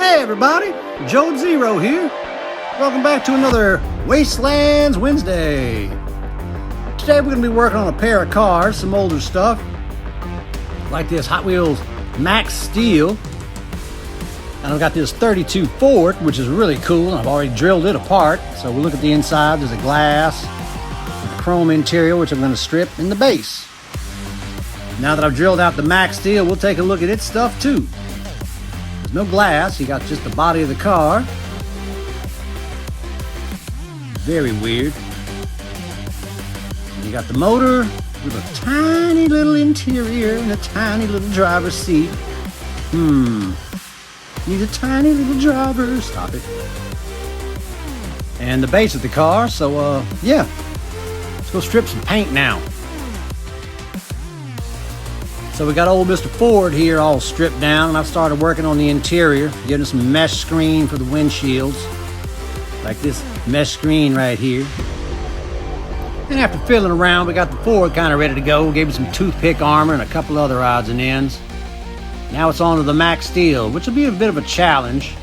Hey everybody, Joe Zero here. Welcome back to another Wastelands Wednesday. Today we're going to be working on a pair of cars, some older stuff, like this Hot Wheels Max Steel. And I've got this 32 Ford, which is really cool. I've already drilled it apart. So we'll look at the inside. There's a glass, a chrome interior, which I'm going to strip in the base. Now that I've drilled out the Max Steel, we'll take a look at its stuff too. There's no glass. You got just the body of the car. Very weird. And you got the motor with a tiny little interior and a tiny little driver's seat. Need a tiny little driver. Stop it. And the base of the car. So, yeah. Let's go strip some paint now. So we got old Mr. Ford here all stripped down, and I've started working on the interior, getting some mesh screen for the windshields, like this mesh screen right here. And after fiddling around, we got the Ford kind of ready to go. Gave it some toothpick armor and a couple other odds and ends. Now it's on to the Max Steel, which will be a bit of a challenge.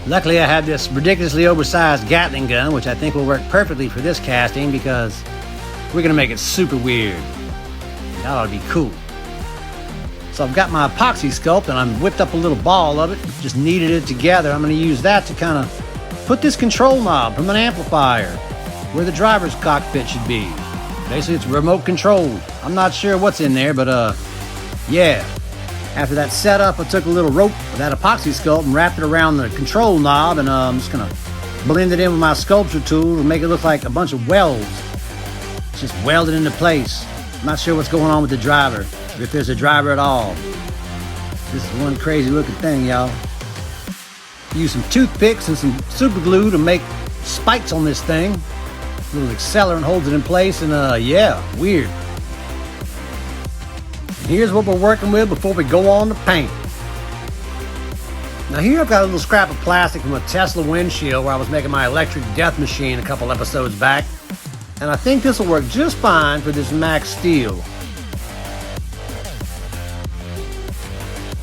Luckily, I have this ridiculously oversized Gatling gun, which I think will work perfectly for this casting because we're going to make it super weird. That ought to be cool. So I've got my epoxy sculpt and I'm whipped up a little ball of it. Just kneaded it together. I'm going to use that to kind of put this control knob from an amplifier where the driver's cockpit should be. Basically, it's remote controlled. I'm not sure what's in there, but yeah. After that setup, I took a little rope with that epoxy sculpt and wrapped it around the control knob, and I'm just going to blend it in with my sculpture tool and make it look like a bunch of welds. It's just welded into place. I'm not sure what's going on with the driver, or if there's a driver at all. This is one crazy looking thing, y'all. Use some toothpicks and some super glue to make spikes on this thing. A little accelerant holds it in place, and yeah, weird. And here's what we're working with before we go on to paint. Now here I've got a little scrap of plastic from a Tesla windshield where I was making my electric death machine a couple episodes back. And I think this will work just fine for this Max Steel.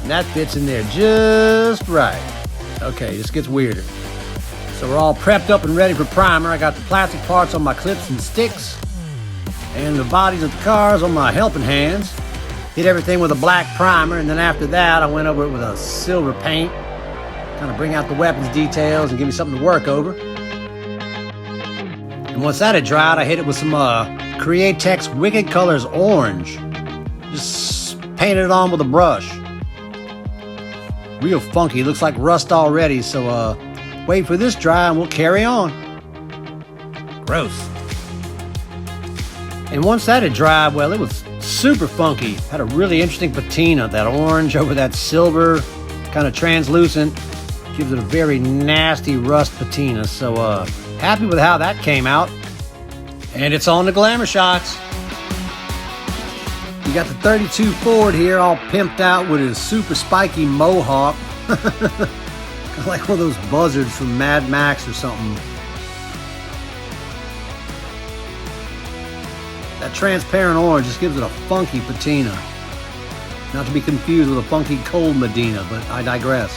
And that fits in there just right. Okay, this gets weirder. So we're all prepped up and ready for primer. I got the plastic parts on my clips and sticks, and the bodies of the cars on my helping hands. Hit everything with a black primer, and then after that I went over it with a silver paint. Kind of bring out the weapons details and give me something to work over. And once that had dried, I hit it with some Createx Wicked Colors Orange. Just painted it on with a brush. Real funky, looks like rust already, so wait for this dry and we'll carry on. Gross. And once that had dried, well, it was super funky. Had a really interesting patina, that orange over that silver, kind of translucent. Gives it a very nasty rust patina, so happy with how that came out. And it's on the glamour shots. You got the 32 Ford here all pimped out with his super spiky mohawk. Kind of like one of those buzzards from Mad Max or something. That transparent orange just gives it a funky patina. Not to be confused with a funky cold Medina, but I digress.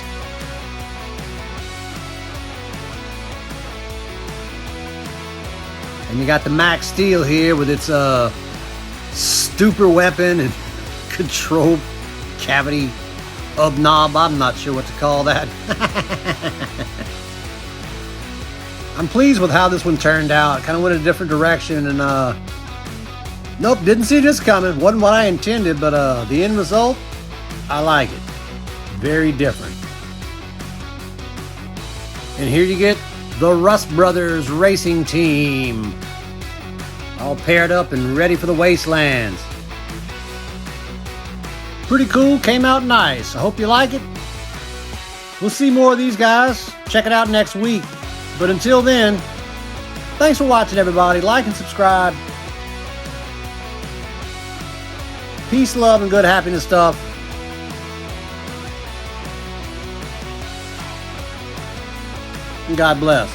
And you got the Max Steel here with its stupor weapon and control cavity knob. I'm not sure what to call that. I'm pleased with how this one turned out. Kind of went a different direction, and nope, didn't see this coming. Wasn't what I intended, but the end result, I like it. Very different. And here you get the Rust Brothers racing team, all paired up and ready for the Wastelands. Pretty cool, came out nice. I hope you like it. We'll see more of these guys. Check it out next week. But until then, thanks for watching, everybody. Like and subscribe. Peace, love, and good happiness stuff. And God bless.